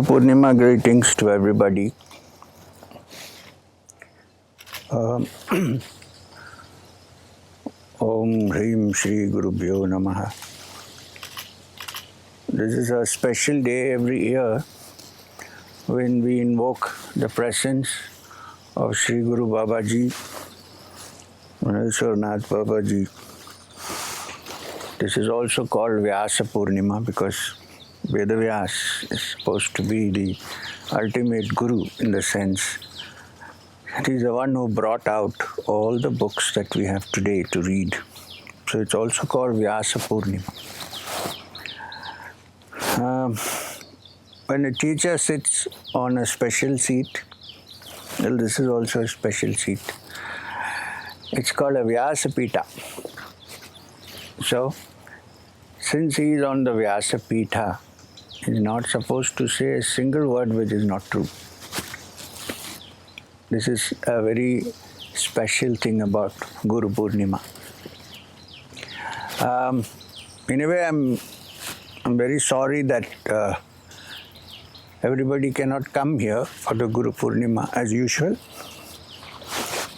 Gurupurnima greetings to everybody. Om Hrim Shri Gurubhyo Namaha. This is a special day every year when we invoke the presence of Shri Guru Babaji, Manaswarnath Babaji. This is also called Vyasa Purnima because Veda Vyas is supposed to be the ultimate Guru in the sense that he's the one who brought out all the books that we have today to read. So it's also called Vyasa Purnima. When a teacher sits on a special seat, well, this is also a special seat. It's called a Vyasa Pitha. So, since he is on the Vyasa Pitha, he is not supposed to say a single word which is not true. This is a very special thing about Gurupurnima. In a way, I'm very sorry that everybody cannot come here for the Gurupurnima as usual.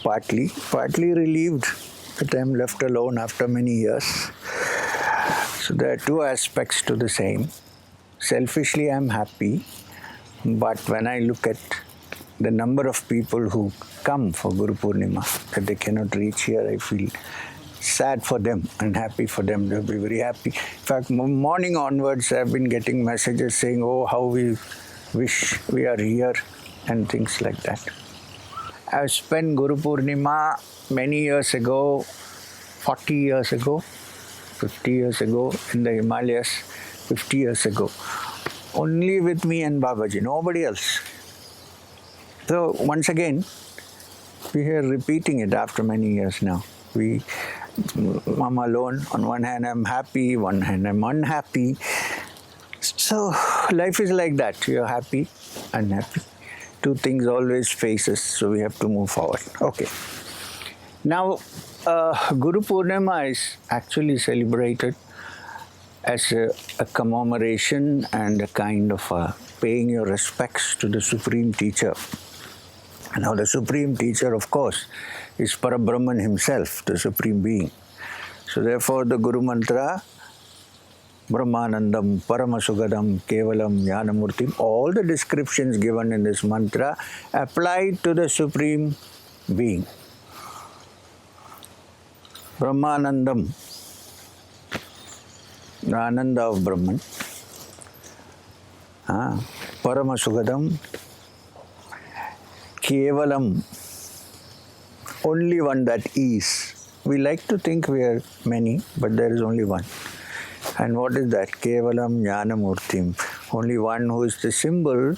Partly relieved that I'm left alone after many years. So there are two aspects to the same. Selfishly, I'm happy, but when I look at the number of people who come for Gurupurnima, that they cannot reach here, I feel sad for them and happy for them. They'll be very happy. In fact, morning onwards, I've been getting messages saying, oh, how we wish we are here and things like that. I've spent Gurupurnima many years ago, 40 years ago, 50 years ago in the Himalayas, 50 years ago, only with me and Babaji, nobody else. So once again, we are repeating it after many years now. I'm alone. On one hand, I'm happy. One hand, I'm unhappy. So life is like that. You're happy, unhappy. Two things always faces, so we have to move forward. Okay. Now, Gurupurnima is actually celebrated as a commemoration and a kind of paying your respects to the Supreme Teacher. Now, the Supreme Teacher, of course, is Parabrahman himself, the Supreme Being. So, therefore, the Guru Mantra, Brahmanandam, Paramasugadam, Kevalam, Jnanamurtim, all the descriptions given in this mantra apply to the Supreme Being. Brahmanandam, the Ananda of Brahman. Paramasugadam, Kevalam, only one that is. We like to think we are many, but there is only one. And what is that? Kevalam Jnanamurtim. Only one who is the symbol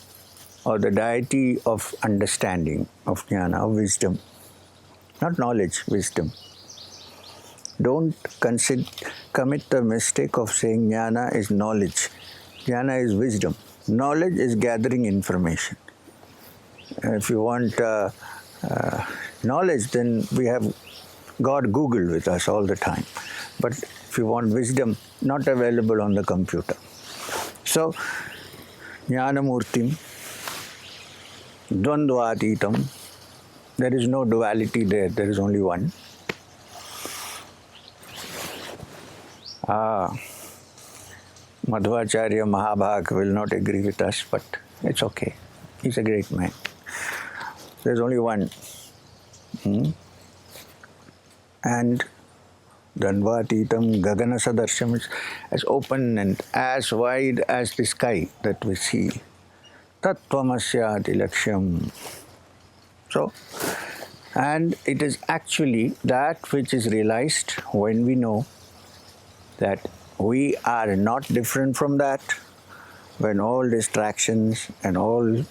or the deity of understanding, of jnana, of wisdom. Not knowledge, wisdom. Don't commit the mistake of saying jnana is knowledge. Jnana is wisdom. Knowledge is gathering information. If you want knowledge, then we have God Google with us all the time. But if you want wisdom, not available on the computer. So, Jnanamurtim, Dvandvatitam, there is no duality there, there is only one. Madhvacharya Mahabhag will not agree with us, but it's okay. He's a great man. There's only one. And Dvandvatitam Gagana Sadarsham is as open and as wide as the sky that we see. Tattvamasyati Lakshyam. So, and it is actually that which is realized when we know that we are not different from that, when all distractions and all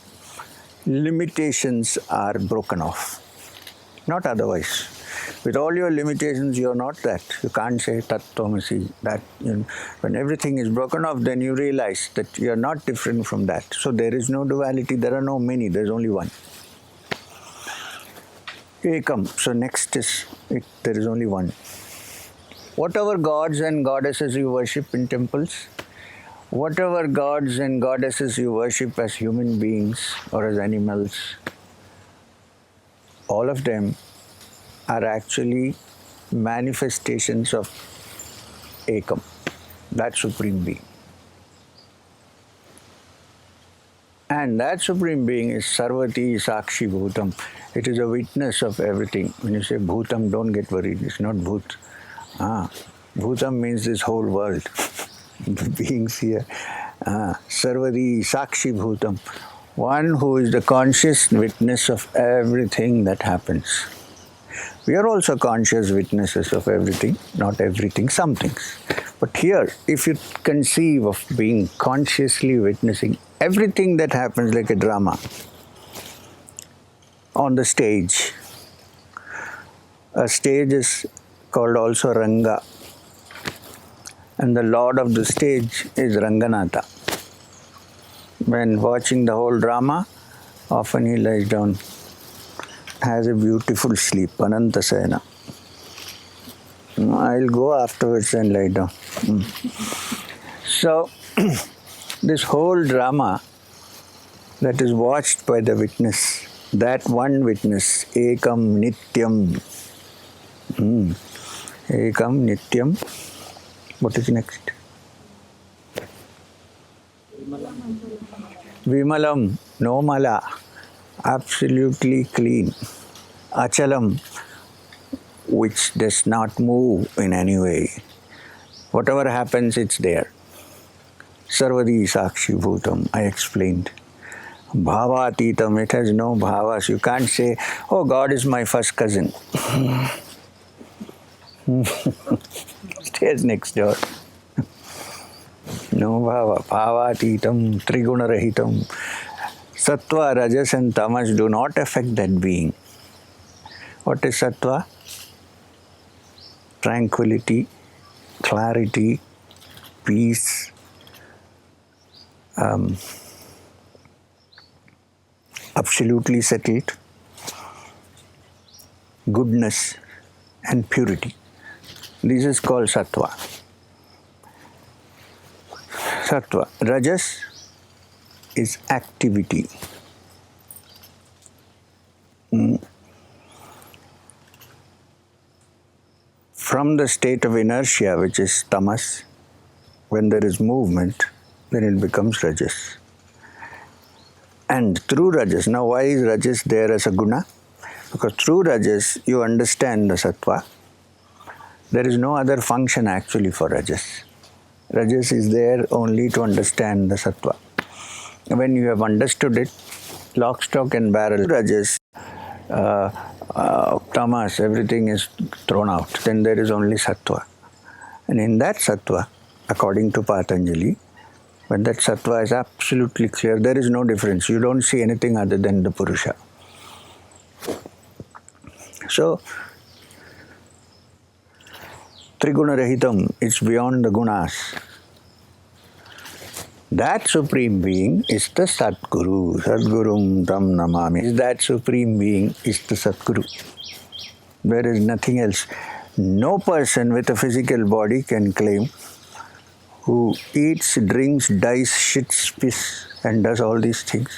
limitations are broken off. Not otherwise. With all your limitations, you are not that. You can't say Tattvamasi. That, when everything is broken off, then you realize that you are not different from that. So there is no duality. There are no many. There is only one. Ekam. So next is there is only one. Whatever gods and goddesses you worship in temples, whatever gods and goddesses you worship as human beings or as animals, all of them are actually manifestations of Ekam, that Supreme Being. And that Supreme Being is Sarvati Sakshi Bhutam. It is a witness of everything. When you say Bhutam, don't get worried. It's not Bhut. Bhutam means this whole world. Beings here. Sarvati Sakshi Bhutam. One who is the conscious witness of everything that happens. We are also conscious witnesses of everything, not everything, some things. But here, if you conceive of being consciously witnessing everything that happens like a drama on the stage, a stage is called also Ranga, and the lord of the stage is Ranganatha. When watching the whole drama, often he lies down, has a beautiful sleep, Anantasena. I'll go afterwards and lie down. So, this whole drama that is watched by the witness, that one witness, Ekam Nityam. Ekam Nityam. What is next? Vimalam, no mala, absolutely clean. Achalam, which does not move in any way. Whatever happens, it's there. Sarvadi Sakshi Bhutam, I explained. Bhavatitam, it has no bhavas. You can't say, oh, God is my first cousin. Stays next door. No bhava. Bhavatitam, Trigunarahitam. Sattva, Rajas and Tamas do not affect that being. What is Sattva? Tranquility, clarity, peace, absolutely settled, goodness and purity. This is called Sattva. Sattva. Rajas is activity. From the state of inertia, which is tamas, when there is movement, then it becomes rajas. And through rajas, now why is rajas there as a guna? Because through rajas, you understand the sattva. There is no other function actually for rajas. Rajas is there only to understand the sattva. When you have understood it, lock, stock and barrel, rajas, tamas, everything is thrown out. Then there is only sattva. And in that sattva, according to Patanjali, when that sattva is absolutely clear, there is no difference. You don't see anything other than the Purusha. So, Trigunarahitam is beyond the gunas. That Supreme Being is the Satguru. Sadgurum Tam Namami. That Supreme Being is the Satguru. There is nothing else. No person with a physical body can claim, who eats, drinks, dies, shits, piss and does all these things,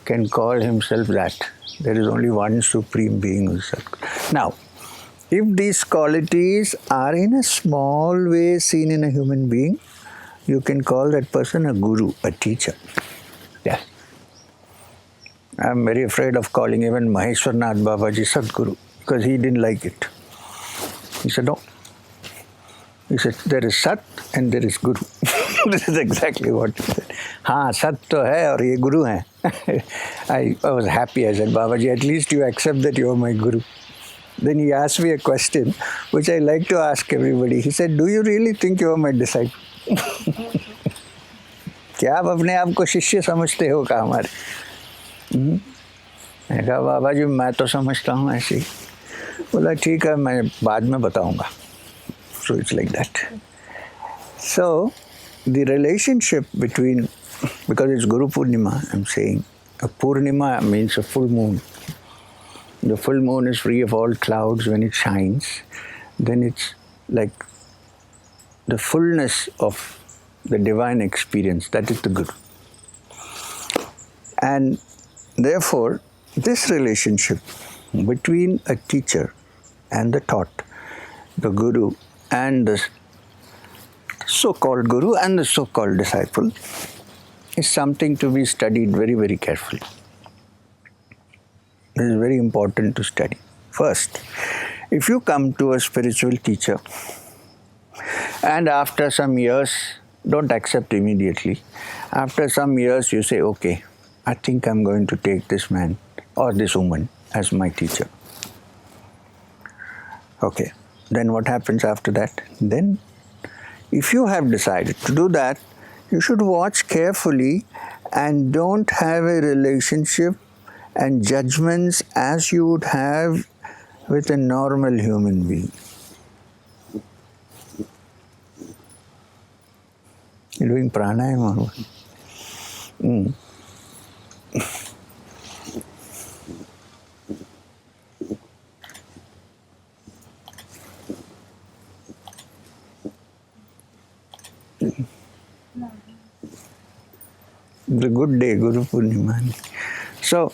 can call himself that. There is only one Supreme Being who is Satguru. Now, if these qualities are in a small way seen in a human being, you can call that person a guru, a teacher. Yeah. I'm very afraid of calling even Maheshwarnath Babaji Sadguru because he didn't like it. He said, no. He said, there is Sat and there is Guru. This is exactly what he said. Haan, Sat to hai aur ye Guru hai. I was happy. I said, Babaji, at least you accept that you are my Guru. Then he asked me a question, which I like to ask everybody. He said, do you really think you are my disciple? क्या आप अपने आप को शिष्य समझते हो क्या हमारे? मैंने कहा बाबा जी मैं तो समझता हूँ ऐसे ही. बोला ठीक है मैं बाद में बताऊँगा. So it's like that. So the relationship between, because it's Gurupurnima, I'm saying, a Purnima means a full moon. The full moon is free of all clouds. When it shines, then it's like the fullness of the divine experience. That is the Guru. And therefore, this relationship between a teacher and the taught, the Guru and the so-called Guru and the so-called disciple, is something to be studied very, very carefully. It is very important to study. First, if you come to a spiritual teacher and after some years, don't accept immediately. After some years you say, okay, I think I'm going to take this man or this woman as my teacher. Okay, then what happens after that? Then, if you have decided to do that, you should watch carefully and don't have a relationship and judgments as you would have with a normal human being. You're doing pranayama or what? It's a good day, Gurupurnima. So,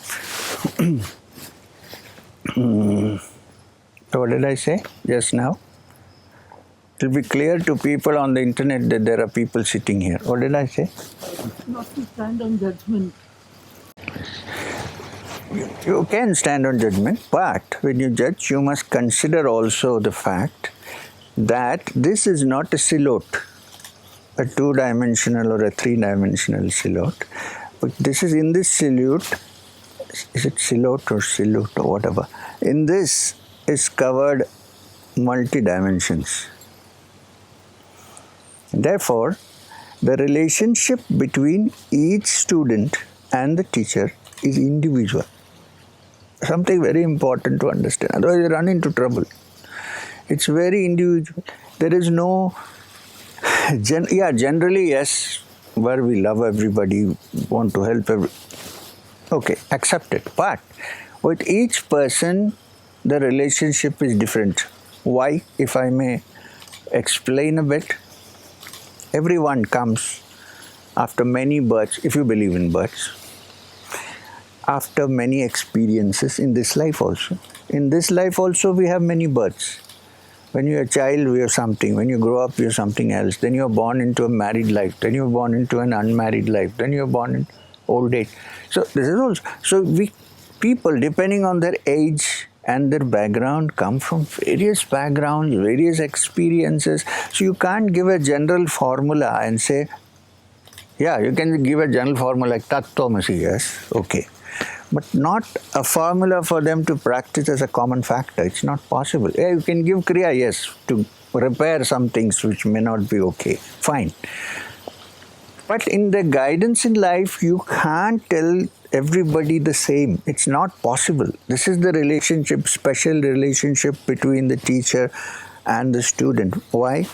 what did I say just now? It will be clear to people on the internet that there are people sitting here. What did I say? Not to stand on judgment. You can stand on judgment, but when you judge, you must consider also the fact that this is not a silhouette, a two-dimensional or a three-dimensional silhouette. But this is in this silhouette, is it silhouette or silhouette or whatever? In this is covered multi-dimensions. Therefore, the relationship between each student and the teacher is individual. Something very important to understand, otherwise you run into trouble. It's very individual. There is no, generally yes, where we love everybody, want to help everybody. Okay, accept it. But with each person, the relationship is different. Why? If I may explain a bit. Everyone comes after many births, if you believe in births, after many experiences in this life also. In this life also we have many births. When you're a child, we have something. When you grow up, you're something else. Then you're born into a married life. Then you're born into an unmarried life. Then you're born in old age. So this is also. So people, depending on their age and their background, come from various backgrounds, various experiences. So you can't give a general formula and say, yeah, you can give a general formula like Tattvamasi, yes, okay. But not a formula for them to practice as a common factor. It's not possible. Yeah, you can give Kriya, yes, to repair some things which may not be okay. Fine. But in the guidance in life, you can't tell everybody the same. It's not possible. This is the relationship, special relationship between the teacher and the student. Why?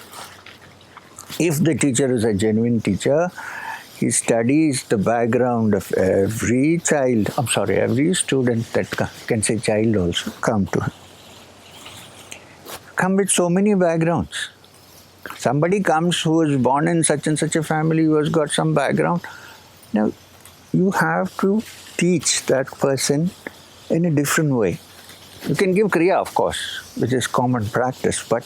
If the teacher is a genuine teacher, he studies the background of every child, every student that can say child also, come to him. Come with so many backgrounds. Somebody comes who was born in such and such a family, who has got some background. Now, you have to teach that person in a different way. You can give Kriya, of course, which is common practice, but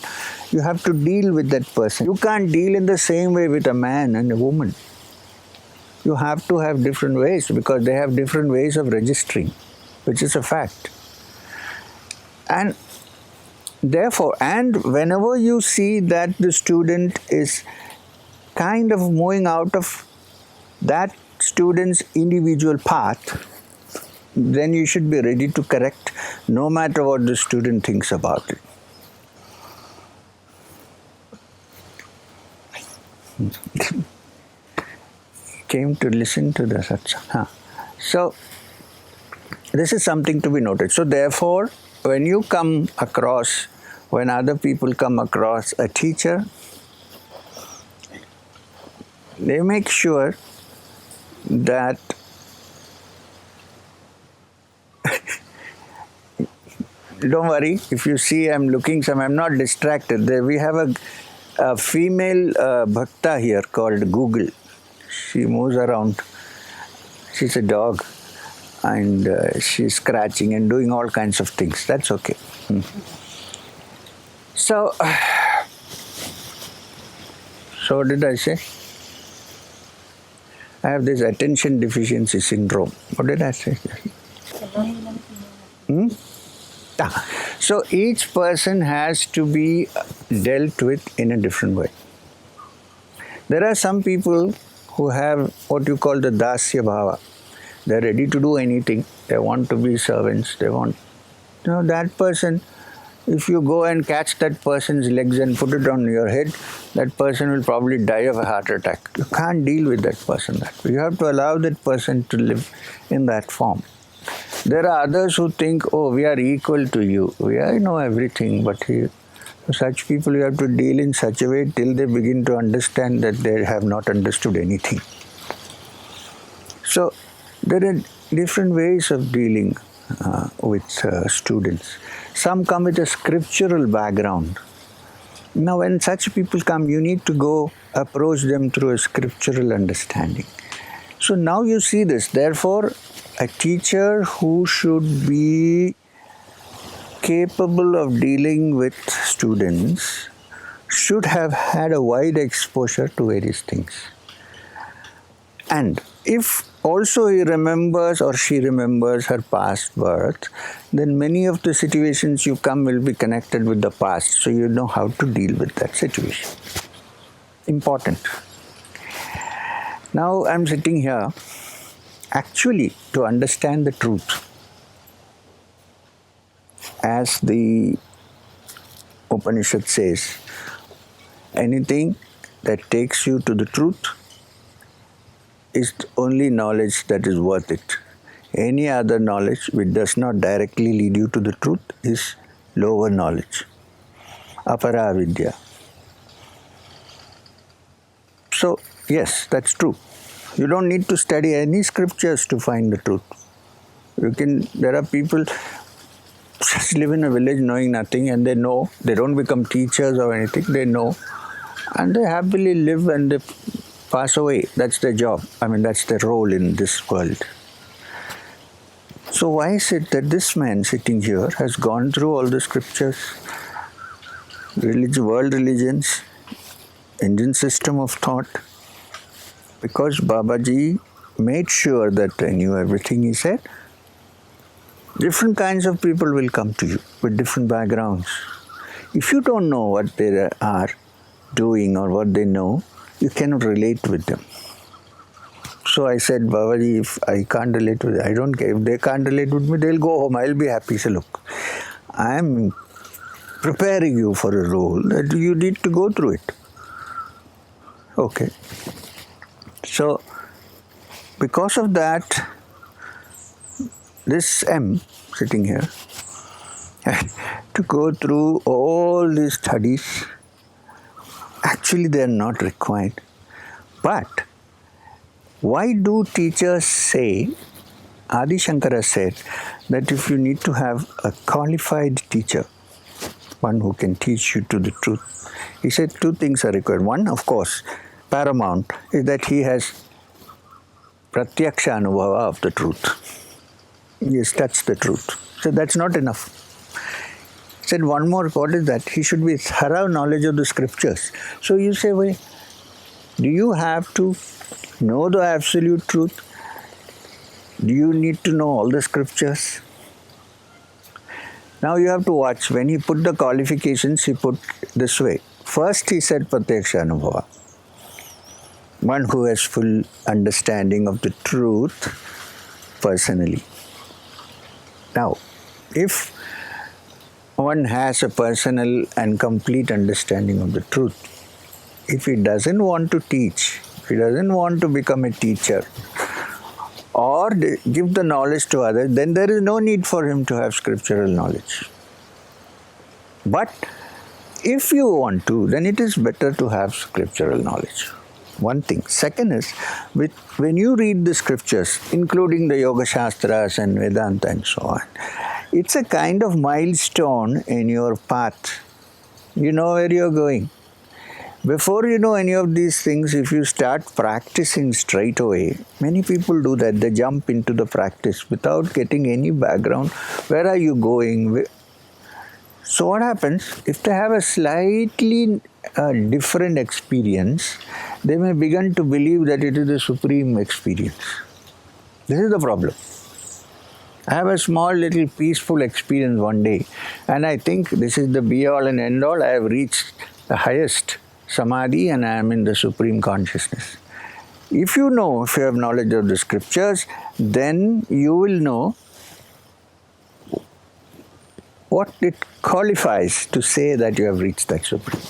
you have to deal with that person. You can't deal in the same way with a man and a woman. You have to have different ways because they have different ways of registering, which is a fact. And therefore, and whenever you see that the student is kind of moving out of that student's individual path, then you should be ready to correct no matter what the student thinks about it. Came to listen to the Satsang. So, this is something to be noted. So, therefore, when you come across, when other people come across a teacher, they make sure that don't worry, if you see I'm looking I'm not distracted. We have a female bhakta here called Google. She moves around. She's a dog, and she's scratching and doing all kinds of things. That's okay. So what did I say? I have this attention deficiency syndrome. What did I say? So each person has to be dealt with in a different way. There are some people who have what you call the dasya bhava. They're ready to do anything. They want to be servants. They want, that person, if you go and catch that person's legs and put it on your head, that person will probably die of a heart attack. You can't deal with that person that way. You have to allow that person to live in that form. There are others who think, oh, we are equal to you. I know everything, but such people you have to deal in such a way till they begin to understand that they have not understood anything. So there are different ways of dealing with students. Some come with a scriptural background. Now when such people come, you need to go approach them through a scriptural understanding. So now you see this. Therefore, a teacher who should be capable of dealing with students should have had a wide exposure to various things. And if also he remembers or she remembers her past birth, then many of the situations you come will be connected with the past, so you know how to deal with that situation. Important. Now I'm sitting here actually to understand the truth. As the Upanishad says, anything that takes you to the truth is the only knowledge that is worth it. Any other knowledge which does not directly lead you to the truth is lower knowledge. Apara vidya. So, yes, that's true. You don't need to study any scriptures to find the truth. There are people just live in a village knowing nothing, and they know, they don't become teachers or anything, they know, and they happily live and they pass away. That's their job. That's their role in this world. So why is it that this man sitting here has gone through all the scriptures, world religions, Indian system of thought? Because Babaji made sure that I knew everything he said. Different kinds of people will come to you with different backgrounds. If you don't know what they are doing or what they know, you cannot relate with them. So I said, Babaji, if I can't relate with them, I don't care. If they can't relate with me, they'll go home. I'll be happy. So look, I am preparing you for a role that you need to go through it. Okay. So, because of that, this M sitting here to go through all these studies. Actually, they are not required. But why do teachers say, Adi Shankara said, that if you need to have a qualified teacher, one who can teach you to the truth, he said two things are required. One, of course, paramount, is that he has pratyaksha anubhava of the truth. He has touched the truth. So that's not enough. He said one more, what is that? He should be thorough knowledge of the scriptures. So you say, wait, do you have to know the absolute truth? Do you need to know all the scriptures? Now you have to watch. When he put the qualifications, he put this way. First he said pratyaksha anubhava. One who has full understanding of the truth personally. Now, if one has a personal and complete understanding of the truth, if he doesn't want to teach, if he doesn't want to become a teacher or give the knowledge to others, then there is no need for him to have scriptural knowledge. But if you want to, then it is better to have scriptural knowledge. One thing. Second is, when you read the scriptures, including the Yoga Shastras and Vedanta and so on, it's a kind of milestone in your path. You know where you're going. Before you know any of these things, if you start practicing straight away, many people do that. They jump into the practice without getting any background. Where are you going? So what happens, if they have a slightly different experience, they may begin to believe that it is the supreme experience. This is the problem. I have a small little peaceful experience one day, and I think this is the be-all and end-all. I have reached the highest samadhi and I am in the supreme consciousness. If you know, if you have knowledge of the scriptures, then you will know what it qualifies to say that you have reached that supreme.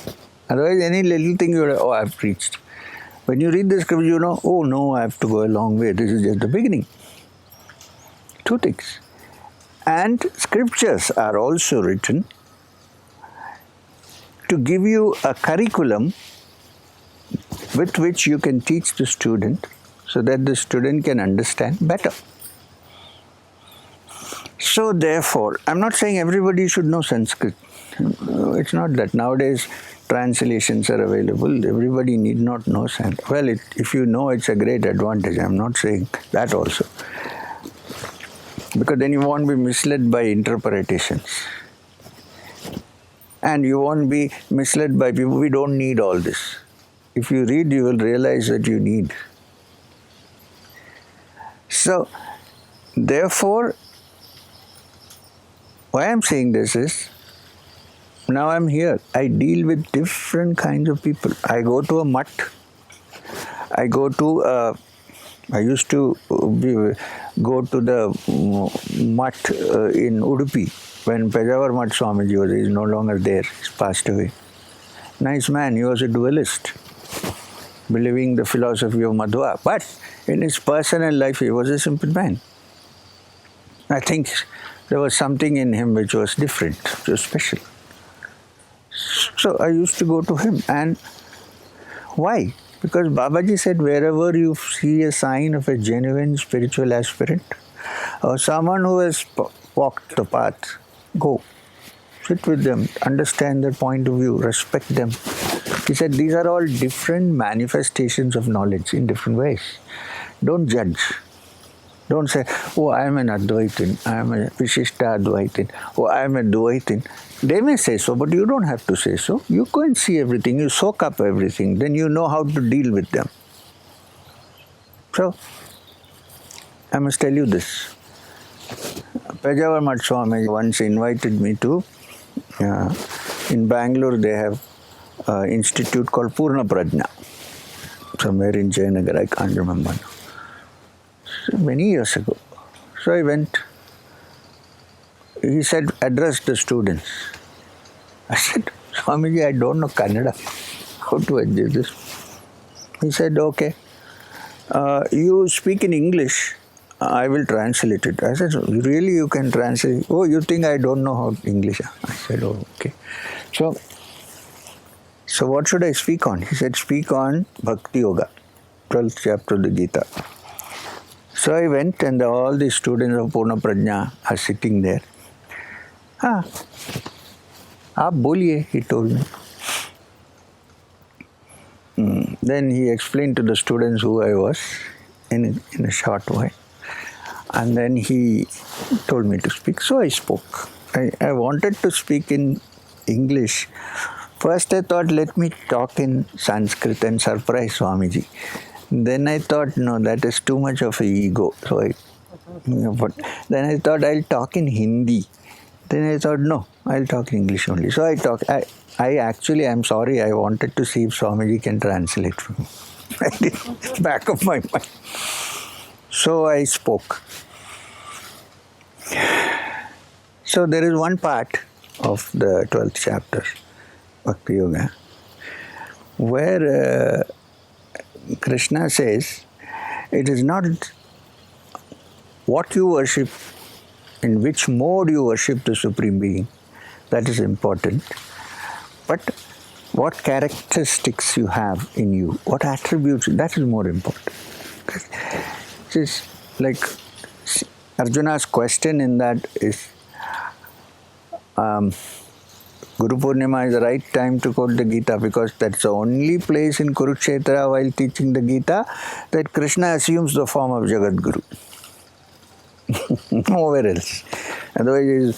Otherwise, any little thing you will, I have reached. When you read the scripture, you know, oh no, I have to go a long way. This is just the beginning. Two things. And scriptures are also written to give you a curriculum with which you can teach the student so that the student can understand better. So therefore, I'm not saying everybody should know Sanskrit. It's not that. Nowadays, translations are available. Everybody need not know Sanskrit. Well, if you know, it's a great advantage. I'm not saying that also. Because then you won't be misled by interpretations. And you won't be misled by people. We don't need all this. If you read, you will realize that you need. So, therefore, why I'm saying this is, now I'm here. I deal with different kinds of people. I go to a mutt. I used to go to the mutt in Udupi when Pejawar Mutt Swamiji was. He is no longer there. He's passed away. Nice man. He was a dualist, believing the philosophy of Madhva. But in his personal life, he was a simple man. I think there was something in him which was different, which was special. So I used to go to him. And why? Because Babaji said, wherever you see a sign of a genuine spiritual aspirant or someone who has walked the path, go. Sit with them, understand their point of view, respect them. He said, these are all different manifestations of knowledge in different ways. Don't judge. Don't say, oh, I am an Advaitin, I am a Vishishta Advaitin, oh, I am a Dvaitin. They may say so, but you don't have to say so. You go and see everything, you soak up everything, then you know how to deal with them. So, I must tell you this. Pejawar Mutt Swami once invited me to, in Bangalore they have an institute called Purna Prajna, somewhere in Jayanagar, I can't remember now. So many years ago. So I went. He said, address the students. I said, Swamiji, I don't know Kannada. How to address this? He said, okay. You speak in English. I will translate it. I said, really you can translate? Oh, you think I don't know how English? I said, oh, okay. So what should I speak on? He said, speak on Bhakti Yoga, 12th chapter of the Gita. So I went and all the students of Purna Prajna are sitting there. Aap boliye, he told me. Then he explained to the students who I was in a short while. And then he told me to speak. So I spoke. I wanted to speak in English. First I thought, let me talk in Sanskrit and surprise Swamiji. Then I thought, no, that is too much of an ego. So but then I thought, I'll talk in Hindi. Then I thought, no, I'll talk in English only. So I actually, I'm sorry, I wanted to see if Swamiji can translate for me. I did, back of my mind. So I spoke. So there is one part of the 12th chapter, Bhakti Yoga, where Krishna says, it is not what you worship, in which mode you worship the Supreme Being, that is important, but what characteristics you have in you, what attributes, that is more important. It is like Arjuna's question in that is, Gurupurnima is the right time to quote the Gita because that's the only place in Kurukshetra while teaching the Gita that Krishna assumes the form of Jagat Guru. Nowhere else. Otherwise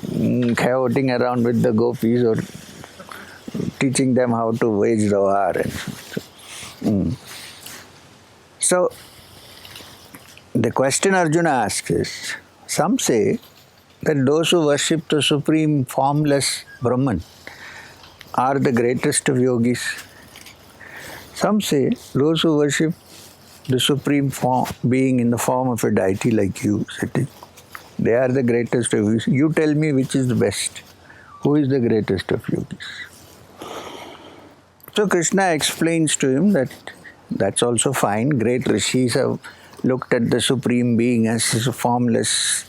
he's chaoting around with the gopis or teaching them how to wage the war. So, the question Arjuna asks is, some say that those who worship the supreme formless Brahman are the greatest of yogis. Some say those who worship the supreme form, being in the form of a deity like you, sitting, they are the greatest of yogis. You tell me which is the best. Who is the greatest of yogis? So Krishna explains to him that that's also fine. Great rishis have looked at the supreme being as formless,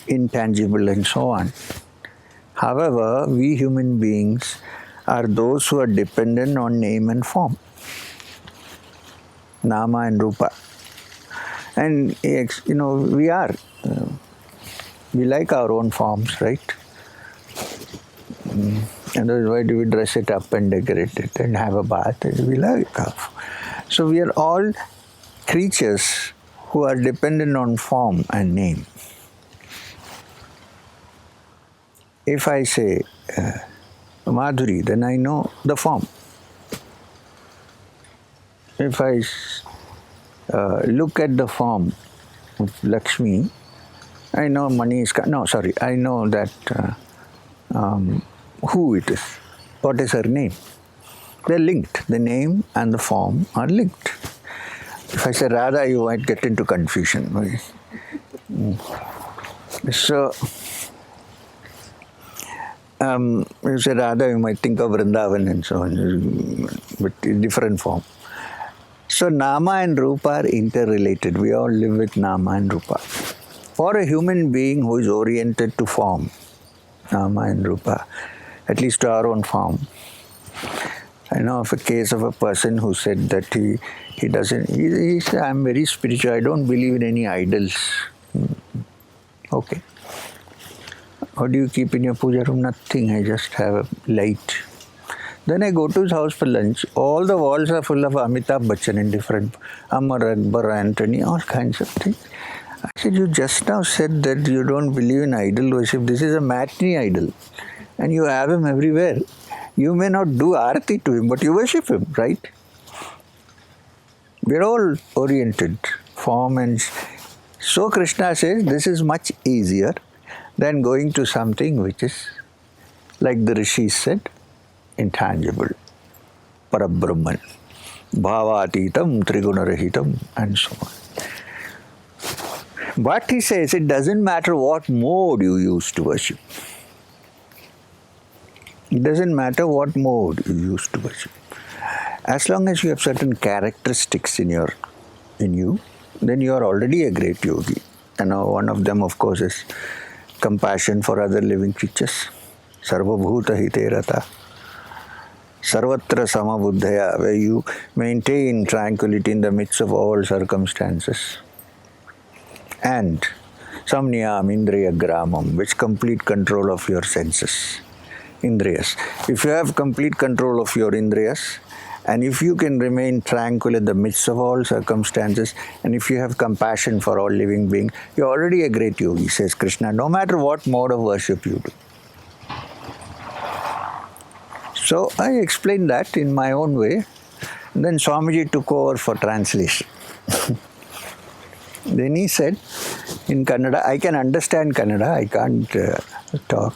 intangible and so on. However, we human beings are those who are dependent on name and form. Nama and Rupa. And we are. We like our own forms, right? Otherwise, why do we dress it up and decorate it and have a bath? We like our form. So we are all creatures who are dependent on form and name. If I say Madhuri, then I know the form. If I look at the form of Lakshmi, I know money is... I know that who it is. What is her name? They're linked. The name and the form are linked. If I say Radha, you might get into confusion. So, you say Radha, you might think of Vrindavan and so on, but in different form. So, Nama and Rupa are interrelated. We all live with Nama and Rupa. For a human being who is oriented to form, Nama and Rupa, at least to our own form. I know of a case of a person who said that he said, I'm very spiritual, I don't believe in any idols. Okay. What do you keep in your puja room? Nothing, I just have a light. Then I go to his house for lunch. All the walls are full of Amitabh Bachchan in different, Amar, Akbar, Anthony, all kinds of things. I said, you just now said that you don't believe in idol worship. This is a matinee idol. And you have him everywhere. You may not do arati to him, but you worship him, right? We're all oriented, form and... So Krishna says, this is much easier than going to something which is, like the rishis said, intangible, parabrahman, bhavatitam, trigunarahitam, and so on. But he says, it doesn't matter what mode you use to worship. It doesn't matter what mode you use to worship. As long as you have certain characteristics in you, then you are already a great yogi. And one of them, of course, is compassion for other living creatures. Sarva bhuta hite rata. Sarvatra samabuddhaya, where you maintain tranquility in the midst of all circumstances. And samniyam indriya gramam, which complete control of your senses. Indriyas. If you have complete control of your indriyas, and if you can remain tranquil in the midst of all circumstances, and if you have compassion for all living beings, you're already a great yogi, says Krishna, no matter what mode of worship you do. So I explained that in my own way. And then Swamiji took over for translation. Then he said in Kannada, I can understand Kannada, I can't talk.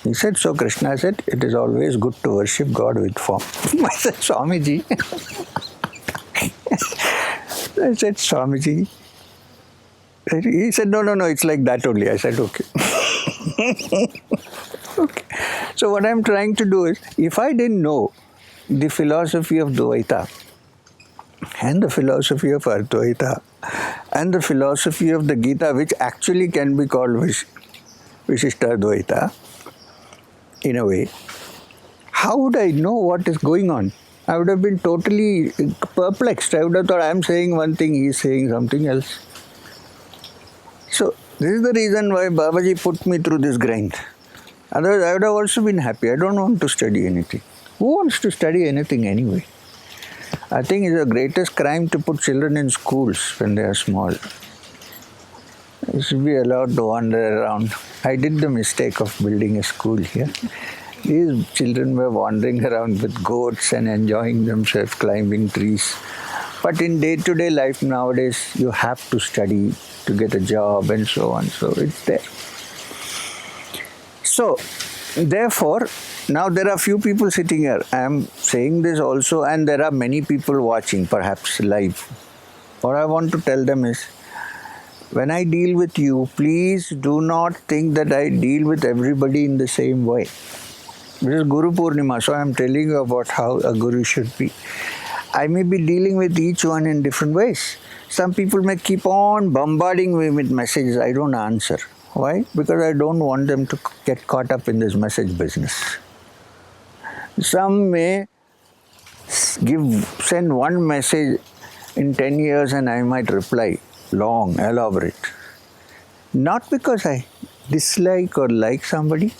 He said, so Krishna said, it is always good to worship God with form. I said, Swamiji. I said, Swamiji. He said, no, it's like that only. I said, okay. Okay. So what I'm trying to do is, if I didn't know the philosophy of Dvaita, and the philosophy of Advaita, and the philosophy of the Gita, which actually can be called Vishishta Advaita, in a way, how would I know what is going on? I would have been totally perplexed. I would have thought, I'm saying one thing, he's saying something else. So, this is the reason why Babaji put me through this grind. Otherwise, I would have also been happy. I don't want to study anything. Who wants to study anything anyway? I think it's the greatest crime to put children in schools when they are small. They should be allowed to wander around. I did the mistake of building a school here. These children were wandering around with goats and enjoying themselves climbing trees. But in day-to-day life nowadays, you have to study to get a job and so on. So it's there. So, therefore, now there are few people sitting here. I am saying this also, and there are many people watching, perhaps live. What I want to tell them is, when I deal with you, please do not think that I deal with everybody in the same way. This is Gurupurnima, so I am telling you about how a guru should be. I may be dealing with each one in different ways. Some people may keep on bombarding me with messages I don't answer. Why? Because I don't want them to get caught up in this message business. Some may send one message in 10 years and I might reply long, elaborate. Not because I dislike or like somebody,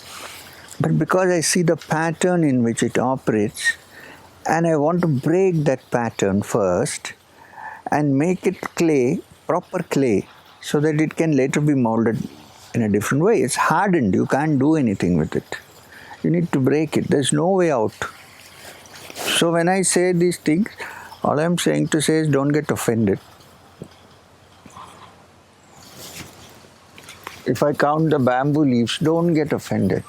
but because I see the pattern in which it operates and I want to break that pattern first and make it clay, proper clay, so that it can later be molded in a different way. It's hardened, you can't do anything with it. You need to break it, there's no way out. So when I say these things, all I'm saying to say is don't get offended. If I count the bamboo leaves, don't get offended.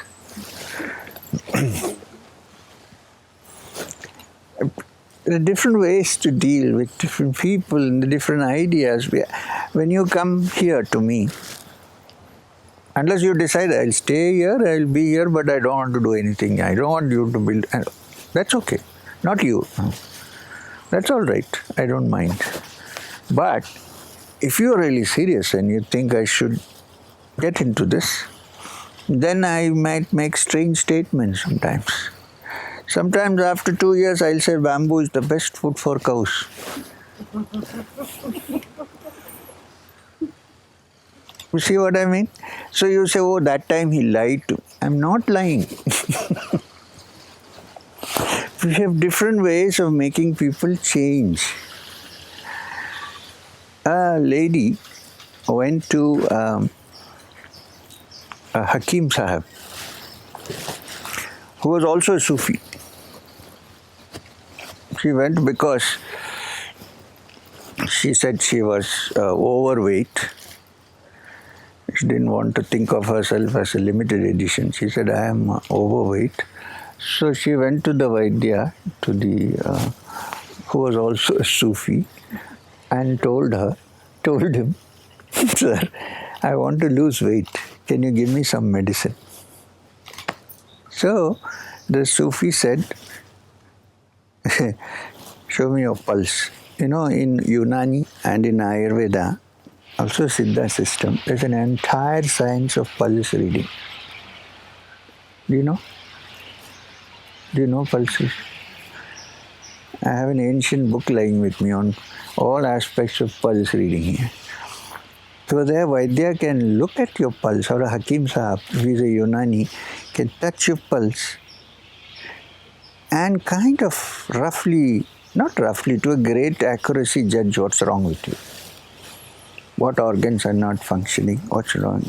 There are different ways to deal with different people and the different ideas. When you come here to me, unless you decide I'll stay here, I'll be here, but I don't want to do anything. I don't want you to build. That's okay. Not you. That's all right. I don't mind. But if you're really serious and you think I should get into this, then I might make strange statements sometimes. Sometimes after 2 years, I'll say bamboo is the best food for cows. You see what I mean? So you say, oh, that time he lied to me. I'm not lying. We have different ways of making people change. A lady went to a Hakim Sahib, who was also a Sufi. She went because she said she was overweight. She didn't want to think of herself as a limited edition. She said, I am overweight. So she went to the Vaidya, who was also a Sufi, and told him, sir, I want to lose weight. Can you give me some medicine? So the Sufi said, show me your pulse. You know, in Unani and in Ayurveda, also Siddha system, there's an entire science of pulse reading. Do you know? Do you know pulses? I have an ancient book lying with me on all aspects of pulse reading here. So there Vaidya can look at your pulse, or a Hakim Sahib, who is a Unani, can touch your pulse and kind of roughly, not roughly, to a great accuracy judge what's wrong with you. What organs are not functioning, what's wrong.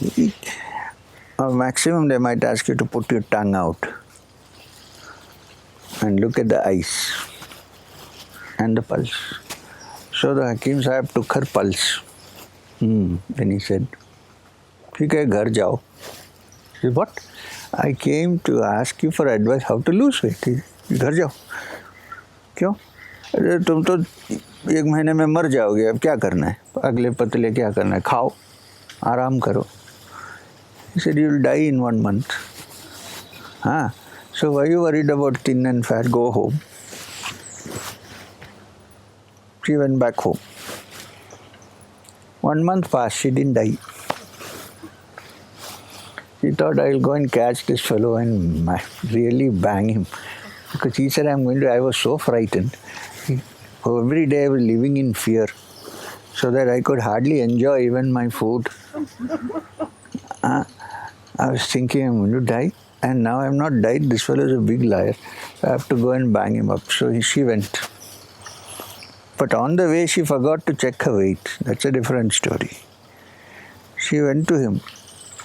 Maximum they might ask you to put your tongue out and look at the eyes and the pulse. So the Hakim Sahib took her pulse. Then he said, "ठीक है, घर जाओ." She said, "What? I came to ask you for advice how to lose weight. घर जाओ." क्यों? अरे तुम तो 1 महीने में मर जाओगे, अब क्या करना है? अगले पतले क्या करना है? खाओ, आराम करो. He said, "You will die in 1 month. So why are you worried about thin and fat? Go home." She went back home. 1 month passed, she didn't die. She thought, I'll go and catch this fellow and really bang him. Because he said, I was so frightened. Every day I was living in fear, so that I could hardly enjoy even my food. I was thinking, I'm going to die. and now I have not died. This fellow is a big liar. I have to go and bang him up. So she went. But on the way, she forgot to check her weight. That's a different story. She went to him.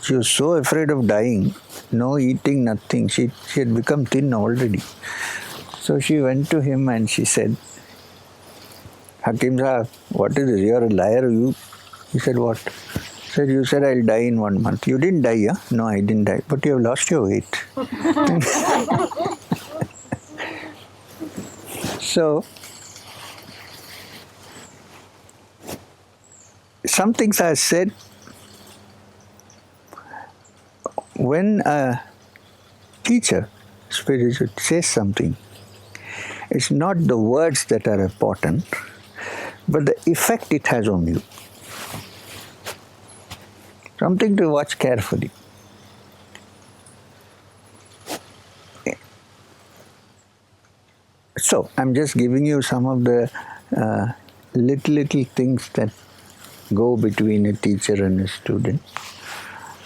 She was so afraid of dying. No eating, nothing. She had become thin already. So she went to him and she said, Hakim Sahab, what is this? You are a liar. He said, what? He said, you said I'll die in 1 month. You didn't die, huh? No, I didn't die. But you have lost your weight. So, some things are said when a teacher, spiritual, says something. It's not the words that are important, but the effect it has on you. Something to watch carefully. So, I'm just giving you some of the little things that go between a teacher and a student,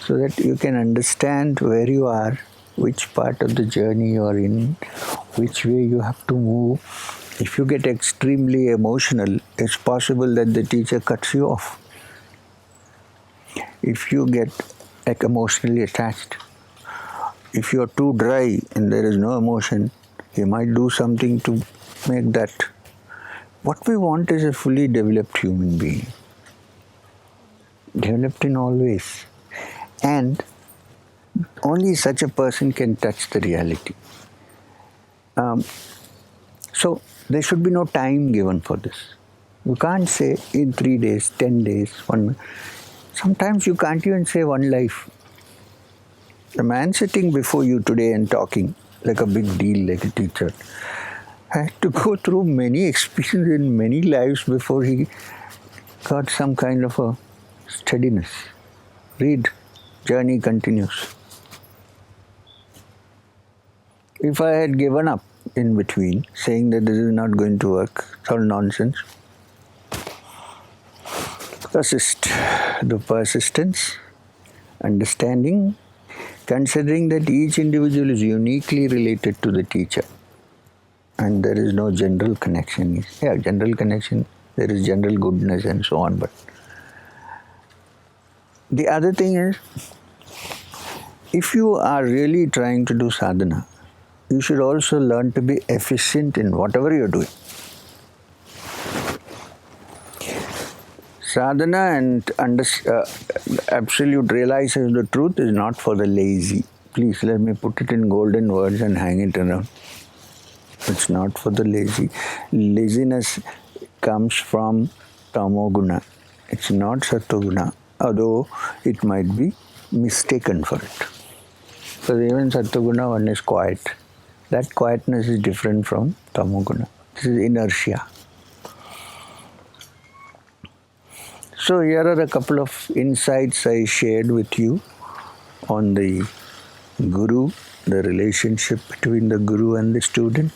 so that you can understand where you are, which part of the journey you are in, which way you have to move. If you get extremely emotional, it's possible that the teacher cuts you off. If you get emotionally attached, if you are too dry and there is no emotion, he might do something to make that. What we want is a fully developed human being, developed in all ways. And only such a person can touch the reality. So there should be no time given for this. You can't say in 3 days, 10 days, 1 month. Sometimes you can't even say one life. The man sitting before you today and talking like a big deal, like a teacher, had to go through many experiences in many lives before he got some kind of a steadiness. Read, journey continues. If I had given up in between, saying that this is not going to work, it's all nonsense. Persist. The persistence, understanding, considering that each individual is uniquely related to the teacher and there is no general connection. Yeah, general connection, there is general goodness and so on, but the other thing is, if you are really trying to do sadhana, you should also learn to be efficient in whatever you're doing. Sadhana and absolute realization of the truth is not for the lazy. Please let me put it in golden words and hang it around. It's not for the lazy. Laziness comes from tamoguna. It's not sattva-guna, although it might be mistaken for it. Because even sattva-guna, one is quiet. That quietness is different from tamoguna. This is inertia. So here are a couple of insights I shared with you on the Guru, the relationship between the Guru and the student,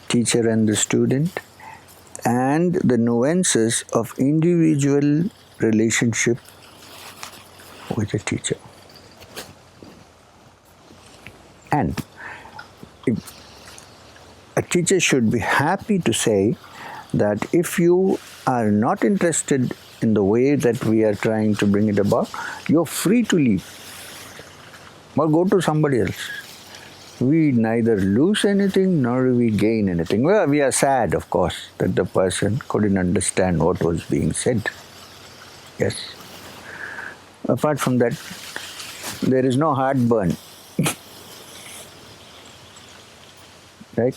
teacher and the student, and the nuances of individual relationship with a teacher. And a teacher should be happy to say that if you are not interested in the way that we are trying to bring it about, you're free to leave or go to somebody else. We neither lose anything nor do we gain anything. Well, we are sad, of course, that the person couldn't understand what was being said. Yes. Apart from that, there is no heartburn. Right?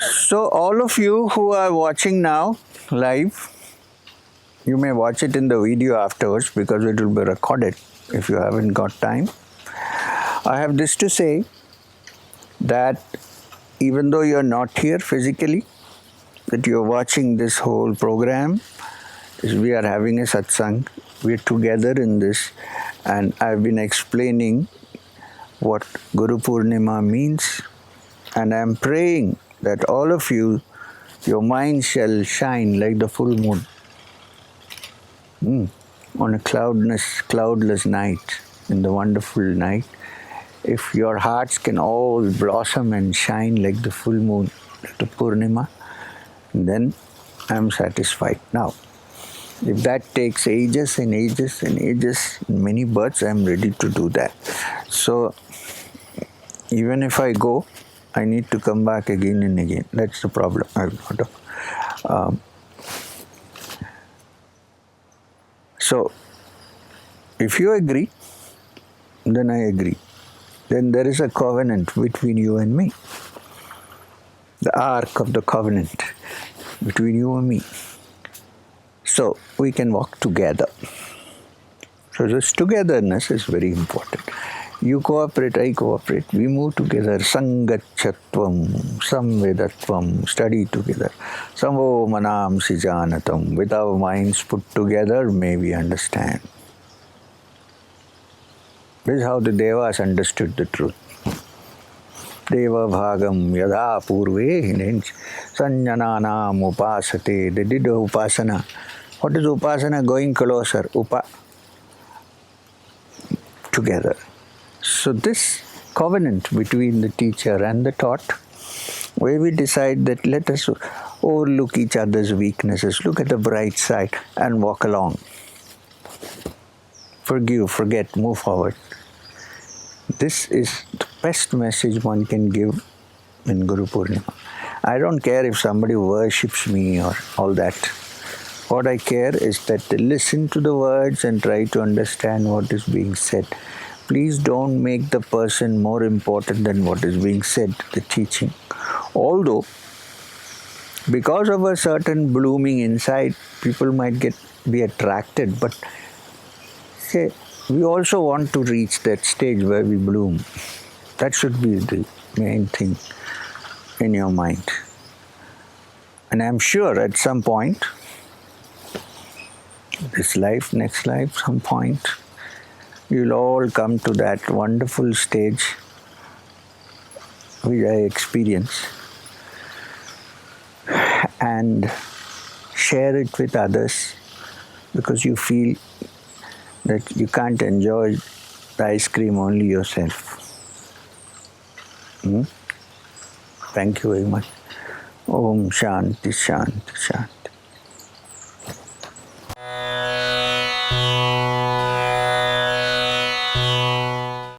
So all of you who are watching now live, you may watch it in the video afterwards because it will be recorded if you haven't got time. I have this to say, that even though you are not here physically, that you are watching this whole program, we are having a satsang, we are together in this, and I've been explaining what Gurupurnima means, and I'm praying that all of you, your mind shall shine like the full moon on a cloudless night. in the wonderful night, if your hearts can all blossom and shine like the full moon, like the Purnima, then I'm satisfied. Now, if that takes ages and ages and ages, many births, I'm ready to do that. So, even if I go, I need to come back again and again. That's the problem I've got. So, if you agree, then I agree. Then there is a covenant between you and me. The ark of the covenant between you and me. So, we can walk together. So, this togetherness is very important. You cooperate, I cooperate. We move together. Sangachatvam, samvedatvam, study together. Samvo manam sijanatam. With our minds put together, may we understand. This is how the Devas understood the truth. Deva bhagam yada purve sanjananam upasate. They did the upasana. What is upasana? Going closer. Together. So this covenant between the teacher and the taught, where we decide that let us overlook each other's weaknesses, look at the bright side and walk along. Forgive, forget, move forward. This is the best message one can give in Gurupurnima. I don't care if somebody worships me or all that. What I care is that they listen to the words and try to understand what is being said. Please don't make the person more important than what is being said, the teaching. Although, because of a certain blooming inside, people might be attracted, but say, we also want to reach that stage where we bloom. That should be the main thing in your mind. And I'm sure at some point, this life, next life, some point, you'll all come to that wonderful stage which I experience and share it with others, because you feel that you can't enjoy the ice cream only yourself. Thank you very much. Om Shanti, Shanti, Shanti.